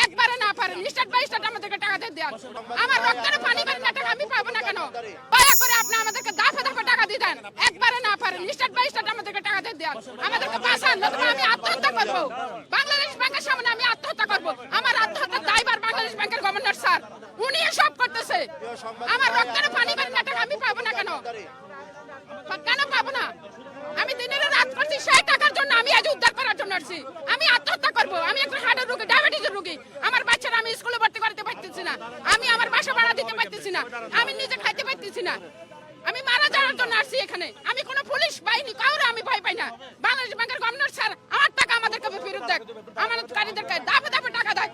একবারে না পারেন স্টেট বাই স্টেট আমাদেরকে টাকা দিয়ে দেন। আমার রক্তের পানি বের না টাকা আমি পাবো না কেন? দয়া করে আপনি আমাদেরকে দাফে দাফে টাকা দিয়ে দেন। একবারে না পারেন স্টেট বাই স্টেট আমাদেরকে টাকা দিয়ে দেন। আমাদেরকে বাঁচান, নতুবা আমি আত্মহত্যা করব। বাংলাদেশ ব্যাংকের সামনে আমি আত্মহত্যা করব। আমার আত্মহত্যার দায়ভার বাংলাদেশ ব্যাংকের গভর্নর স্যার, উনি সব করতেছে। আমার রক্তের পানি বের না টাকা আমি পাবো না কেন? কেন পাবো না? আমি দিনের রাত করছি সেই টাকার জন্য। আমি আজ উদ্ধার করার জন্য আসছি। আমি আত্মহত্যা করব। আমি একটা হার্টের রোগী, ডায়াবেটিসের রোগী। আমার বাচ্চারা আমি স্কুলে ভর্তি করতে পারতেছি না। আমি আমার বাসা ভাড়া দিতে পারতেছি না। আমি নিজে খাইতে পারতেছি না। আমি মারা যাওয়ার জন্য আসছি এখানে। আমি কোনো পুলিশ বাহিনী কাউরে আমি ভয় পাই না। বাংলাদেশ ব্যাংকের গভর্নর স্যার আমার টাকা আমাদেরকে ফেরত দেয়। আমানতকারীদেরকে দাফে দাফে টাকা দেয়।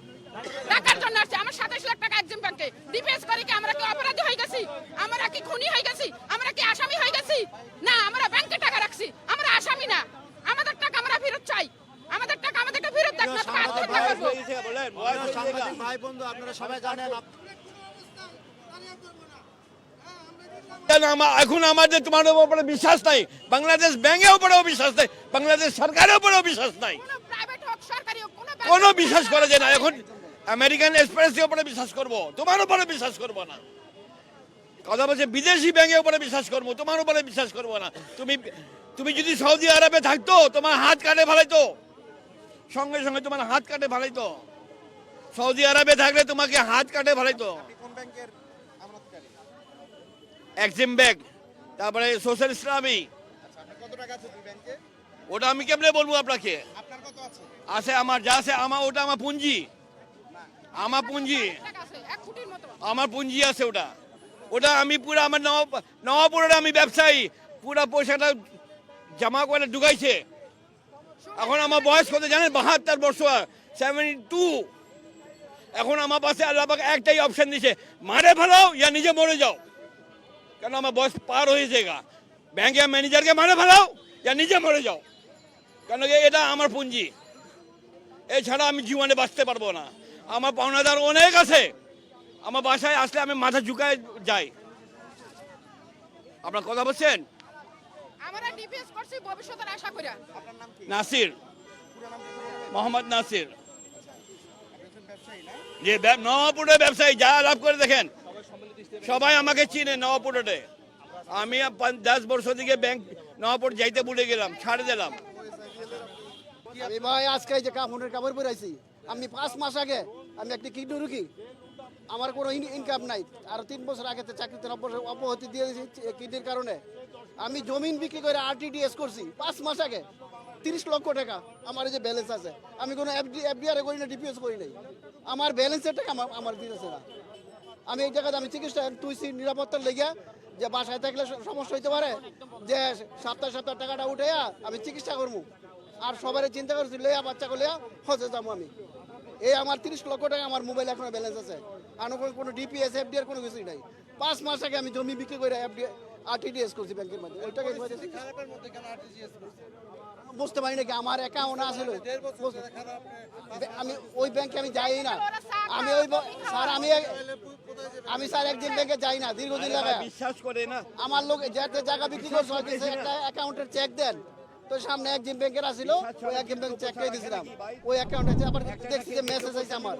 টাকার জন্য আসছে। আমার 27 লাখ টাকা একজন ব্যাংকে ডিপিএস করে কি আমরা কি অপরাধী হয়ে গেছি? আমরা কি খুনি হয়ে গেছি? আমরা কি আসামি হয়ে গেছি? না, আমরা ব্যাংকে টাকা রাখছি। আমরা আসামি না। আমাদের টাকা আমরা ফেরত চাই। আমাদের টাকা আমাদেরকে ফেরত দেন। সাংবাদিক ভাই বন্ধু আপনারা সবাই জানেন এখন আমাদের তোমার উপরে বিশ্বাস নাই, বাংলাদেশ ব্যাংকের উপরেও বিশ্বাস নাই, বাংলাদেশ সরকারের উপরেও বিশ্বাস নাই, কোনো বিশ্বাস করা যায় না। এখন আমেরিকান এক্সপ্রেসের উপরে বিশ্বাস করবো, তোমার উপরে বিশ্বাস করবো না। কথা বলছে বিদেশি ব্যাংকের উপরে বিশ্বাস করবো, তোমার উপরে বিশ্বাস করবো না। তুমি যদি সৌদি আরবে থাকতো তোমার হাত কাটে ফেলাইতো, সঙ্গে সঙ্গে তোমার হাত কাটে ফেলাইতো। সৌদি আরবে থাকলে তোমাকে হাত কাটে ফেলাইতো। এক্সিম ব্যাংক, তারপরে সোশ্যাল ইসলামী। ওটা আমি কেমনে বলবো আপনাকে? আছে আমার, যা আছে আমার, ওটা আমার পুঁজি, আমার পুঁজি, আমার পুঁজি আছে ওটা। ওটা আমি পুরো আমার নওয়াপুরের আমি ব্যবসায়ী, পুরো পয়সাটা জমা করে ঢুকাইছে। এখন আমার বয়স কত জানেন? 72 বছর, 72। এখন আমার পাশে আল্লাহ পাক একটাই অপশন দিছে, মারে ফেলাও ইয়া নিজে মরে যাও। কেন আমার বয়স পার হয়েছে গা। ব্যাংকের ম্যানেজারকে মারে ফেলাও ইয়া নিজে মরে যাও। কেন এটা আমার পুঁজি, এছাড়া আমি জীবনে বাঁচতে পারবো না। আমার পাওনাদার অনেক আছে। আমার বাসায় আসলে আমি মাথা ঝুঁকায় যাই। আপনার কথা বলছেন? নাসির, মোহাম্মদ নাসির। যে নওয়াপুরের ব্যবসায়ী, যা লাভ করে দেখেন, সবাই আমাকে চিনে নওয়াপুরে। আমি 10 বছর থেকে ব্যাংক নওয়াপুর যাইতে ভুলে গেলাম, ছাড়ে দিলাম। আমি ভাই আজকে যে কাপড়ের কাপড় পরে আছি, আমি 5 মাস আগে আমি একটা কিডনি রুগী, আমার কোনো ইনকাম নাই। আর 3 বছর আগে চাকরিতে অব্যাহতি দিয়ে দিয়েছি কিডনির কারণে। আমি জমিন বিক্রি করে আরটিডিএস করছি 5 মাস আগে, 30 লক্ষ টাকা আমার যে ব্যালেন্স আছে। আমি কোনো এফডিআর করি না, ডিপিএস করি নাই। আমার ব্যালেন্সের টাকা আমার দিতেছে না। আমি এই জায়গাতে আমি চিকিৎসা তুইছি নিরাপত্তার লেগে, যে বাসায় থাকলে সমস্যা হইতে পারে, যে সপ্তাহে টাকাটা উঠে আমি চিকিৎসা করবো। আর সবাই চিন্তা করছি লইয়া বাচ্চাকে লইয়া হজে যাবো আমি। এই আমার 30 লক্ষ টাকা আমার মোবাইল এখনো ব্যালেন্স আছে। আর কোনো ডিপিএস এফডিআর কোনো কিছুই নাই। 5 মাস আগে আমি জমি বিক্রি করে আরটিডিএস করছি ব্যাংকের মধ্যে। ওইটাকে বুঝতে পারি নাকি আমার অ্যাকাউন্ট আসলে আমি ওই ব্যাংকে আমি যাই না। আমি ওই স্যার আমি স্যার একদিন ব্যাংকে যাই না দীর্ঘদিন লাগায়। বিশ্বাস করে না আমার লোক যাতে জায়গা বিক্রি করছে একটা অ্যাকাউন্টের চেক দেন, তো সামনে একদিন ব্যাংকের আসিল, ওই একদিন ব্যাংক চেক করে দিয়েছিলাম, ওই অ্যাকাউন্টে আবার দেখছি যে মেসেজ আছে আমার।